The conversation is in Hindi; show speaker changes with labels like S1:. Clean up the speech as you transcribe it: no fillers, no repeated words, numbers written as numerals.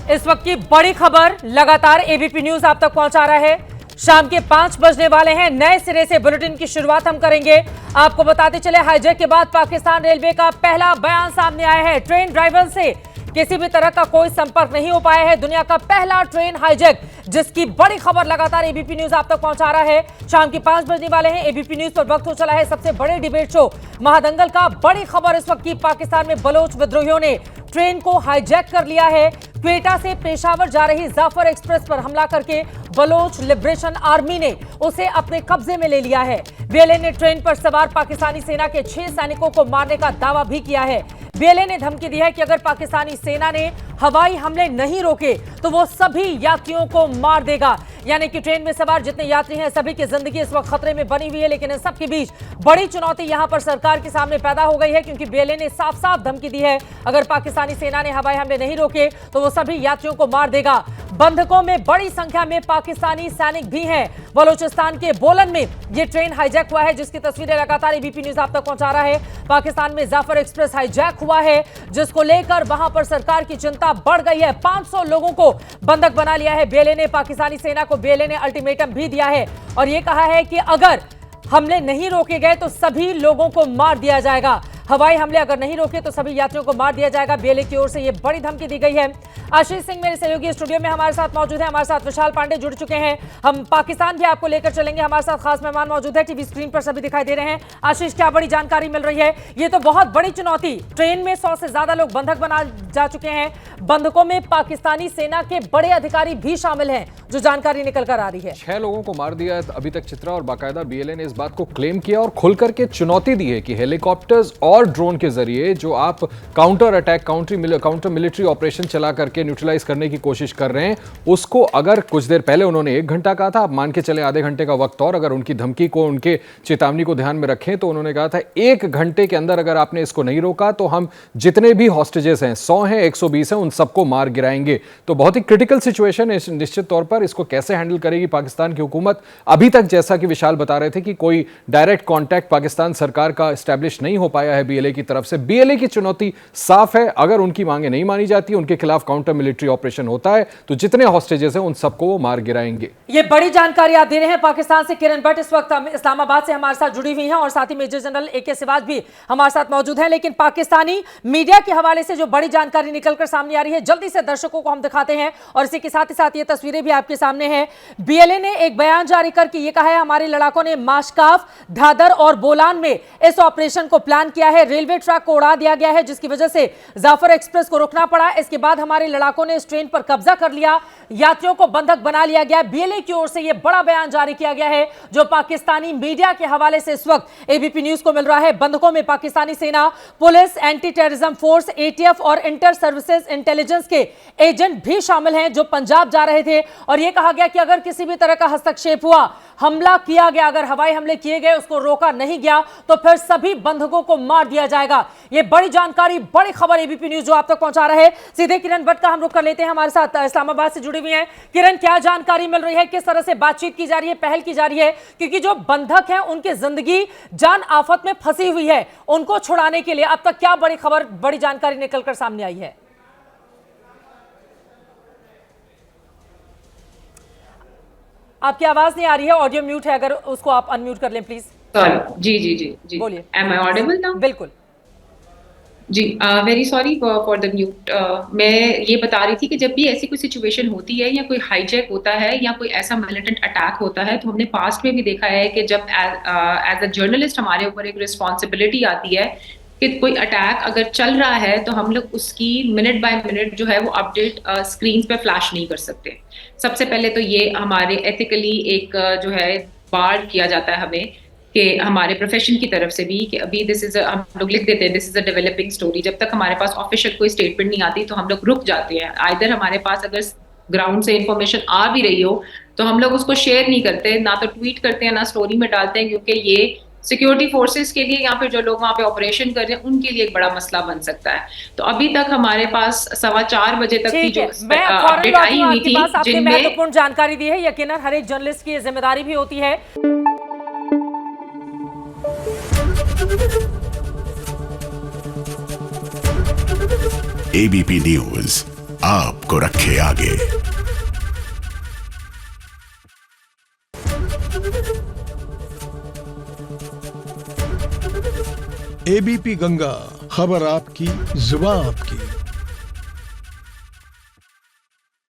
S1: इस वक्त की बड़ी खबर लगातार एबीपी न्यूज आप तक पहुंचा रहा है। शाम के 5 बजने वाले हैं। नए सिरे से बुलेटिन की शुरुआत हम करेंगे। आपको बताते चले, हाईजैक के बाद पाकिस्तान रेलवे का पहला बयान सामने आया है। ट्रेन ड्राइवर से किसी भी तरह का कोई संपर्क नहीं हो पाया है। दुनिया का पहला ट्रेन हाईजैक, जिसकी बड़ी खबर लगातार एबीपी न्यूज आप तक पहुंचा रहा है। शाम के 5 बजने वाले हैं। एबीपी न्यूज पर वक्त हो चला है सबसे बड़े डिबेट शो महादंगल का। बड़ी खबर इस वक्त की, पाकिस्तान में बलोच विद्रोहियों ने ट्रेन को हाईजैक कर लिया है। क्वेटा से पेशावर जा रही जाफर एक्सप्रेस पर हमला करके बलोच लिबरेशन आर्मी ने उसे अपने कब्जे में ले लिया है। बीएलए ने ट्रेन पर सवार पाकिस्तानी सेना के 6 सैनिकों को मारने का दावा भी किया है। बीएलए ने धमकी दी है कि अगर पाकिस्तानी सेना ने हवाई हमले नहीं रोके तो वो सभी यात्रियों को मार देगा। यानी कि ट्रेन में सवार जितने यात्री हैं सभी की जिंदगी इस वक्त खतरे में बनी हुई है। लेकिन इन सबके बीच बड़ी चुनौती यहां पर सरकार के सामने पैदा हो गई है, क्योंकि बीएलए ने साफ साफ धमकी दी है अगर पाकिस्तानी सेना ने हवाई हमले नहीं रोके तो वो सभी यात्रियों को मार देगा। बंधकों में बड़ी संख्या में पाकिस्तानी सैनिक भी हैं। बलूचिस्तान के बोलन में यह ट्रेन हाईजैक हुआ है, जिसकी तस्वीरें लगातार एबीपी न्यूज आप तक पहुंचा रहा है। पाकिस्तान में जाफर एक्सप्रेस हाईजैक हुआ है, जिसको लेकर वहां पर सरकार की चिंता बढ़ गई है। 500 लोगों को बंधक बना लिया है बीएलए ने। पाकिस्तानी सेना को बीएलए ने अल्टीमेटम भी दिया है और यह कहा है कि अगर हमले नहीं रोके गए तो सभी लोगों को मार दिया जाएगा। हवाई हमले अगर नहीं रोके तो सभी यात्रियों को मार दिया जाएगा। बीएलए की ओर से यह बड़ी धमकी दी गई है। आशीष सिंह मेरे सहयोगी स्टूडियो में हमारे साथ मौजूद है। हमारे साथ विशाल पांडे जुड़ चुके हैं। हम पाकिस्तान भी आपको लेकर चलेंगे। हमारे साथ खास मेहमान मौजूद है, टीवी स्क्रीन पर सभी दिखाई दे रहे हैं। आशीष, क्या बड़ी जानकारी मिल रही है? ये तो बहुत बड़ी चुनौती, ट्रेन में 100 से ज्यादा लोग बंधक बना जा चुके हैं। बंधकों में पाकिस्तानी सेना के बड़े अधिकारी भी शामिल हैं, जो जानकारी निकल कर आ रही है।
S2: 6 लोगों को मार दिया अभी तक चित्रा, और बाकायदा बीएलए ने इस बात को क्लेम किया और खुलकर के चुनौती दी है कि हेलीकॉप्टर्स और ड्रोन के जरिए जो आप counter attack, counter military operation चला करके न्यूट्रलाइज करने की कोशिश कर रहे हैं, उसको अगर कुछ देर पहले उन्होंने 1 घंटा कहा था, अब मान के चले आधे घंटे का वक्त, और अगर उनकी धमकी को, उनके चेतावनी को ध्यान में रखें तो उन्होंने कहा था 1 घंटे के अंदर अगर आपने इसको नहीं रोका तो हम जितने भी हॉस्टेजेस हैं, 100 हैं, 120 हैं, उन सबको मार गिराएंगे। तो बहुत ही क्रिटिकल सिचुएशन है निश्चित तौर पर। इसको कैसे हैंडल करेगी पाकिस्तान की हुकूमत? अभी तक जैसा कि विशाल बता रहे थे कि कोई डायरेक्ट कॉन्टैक्ट पाकिस्तान सरकार का एस्टैब्लिश नहीं हो पाया है बीएलए की तरफ से। बीएलए की चुनौती साफ है, अगर उनकी मांगे नहीं मानी जाती, उनके खिलाफ काउंटर मिलिट्री ऑपरेशन होता है तो जितने हॉस्टेजेस हैं उन सबको वो मार गिराएंगे।
S1: ये बड़ी जानकारी आप दे रहे हैं पाकिस्तान से। किरण भट्ट इस वक्त इस्लामाबाद से हमारे साथ जुड़ी हुई हैं और साथ ही मेजर जनरल एके सिवाज भी हमारे साथ मौजूद हैं। लेकिन पाकिस्तानी मीडिया के हवाले से जो बड़ी जानकारी निकलकर सामने आ रही है, जल्दी से दर्शकों को हम दिखाते हैं और इसी के साथ ही साथ ये तस्वीरें भी आपके सामने हैं। बीएलए ने एक बयान जारी करके ये कहा है, हमारे लड़ाकों ने माशकाफ, धादर और बोलान में इस ऑपरेशन को प्लान किया है। रेलवे ट्रैक को उड़ा दिया गया है, जिसकी वजह से जाफर एक्सप्रेस को रुकना पड़ा। इसके बाद हमारे लड़ाकों ने इस ट्रेन पर कब्जा कर लिया, यात्रियों को बंधक बना लिया गया। बीएलए की ओर से यह बड़ा बयान जारी किया गया है, जो पाकिस्तानी मीडिया के हवाले से इस वक्त एबीपी न्यूज को मिल रहा है। बंधकों में पाकिस्तानी सेना, police, anti terrorism force, ETF और इंटर सर्विसेज इंटेलिजेंस के एजेंट भी शामिल हैं, जो पंजाब जा रहे थे। और यह कहा गया कि अगर किसी भी तरह का हस्तक्षेप हुआ, हमला किया गया, अगर हवाई हमले किए गए, उसको रोका नहीं गया तो फिर सभी बंधकों को मार दिया जाएगा। यह बड़ी जानकारी, बड़ी खबर एबीपी न्यूज जो आप तक पहुंचा रहे हैं। सीधे किरण भट्ट का हम रुख कर लेते हैं, हमारे साथ इस्लामाबाद से जुड़ी हुई हैं। किरण, क्या जानकारी मिल रही है? किस तरह से बातचीत की जा रही है, पहल की जा रही है? क्योंकि जो बंधक हैं उनकी जिंदगी जान आफत में फंसी हुई है, उनको छुड़ाने के लिए अब तक क्या बड़ी खबर, बड़ी जानकारी निकलकर सामने आई है? आपकी आवाज नहीं आ रही है, ऑडियो म्यूट है, अगर उसको आप अनम्यूट कर लें प्लीज।
S3: सॉरी, जी
S1: बोलिए।
S3: Am I audible now?
S1: बिल्कुल
S3: जी, very sorry for the mute. मैं ये बता रही थी कि जब भी ऐसी कोई सिचुएशन होती है या कोई हाईजैक होता है या कोई ऐसा मिलिटेंट अटैक होता है, तो हमने पास्ट में भी देखा है कि जब एज अ जर्नलिस्ट हमारे ऊपर एक रिस्पॉन्सिबिलिटी आती है कि कोई अटैक अगर चल रहा है तो हम लोग उसकी मिनट बाय मिनट जो है वो अपडेट स्क्रीन पे फ्लैश नहीं कर सकते। सबसे पहले तो ये हमारे एथिकली एक जो है बार किया जाता है हमें, कि हमारे प्रोफेशन की तरफ से भी, कि अभी हम लोग लिख देते हैं this is a developing story. जब तक हमारे पास ऑफिशियल कोई स्टेटमेंट नहीं आती तो हम लोग रुक जाते हैं। आइदर हमारे पास अगर ग्राउंड से इंफॉर्मेशन आ भी रही हो तो हम लोग उसको शेयर नहीं करते, ना तो ट्वीट करते हैं ना स्टोरी में डालते हैं, क्योंकि ये सिक्योरिटी फोर्सेस के लिए या फिर जो लोग वहाँ पे ऑपरेशन कर रहे हैं उनके लिए एक बड़ा मसला बन सकता है। तो अभी तक हमारे पास 4:15 बजे तक की जो अपडेट आई हुई थी, जिनमें
S1: महत्वपूर्ण जानकारी दी है। यकीनन हर एक जर्नलिस्ट की जिम्मेदारी भी होती है।
S4: एबीपी न्यूज आपको रखे आगे।
S5: एबीपी गंगा, खबर आपकी, जुबान आपकी।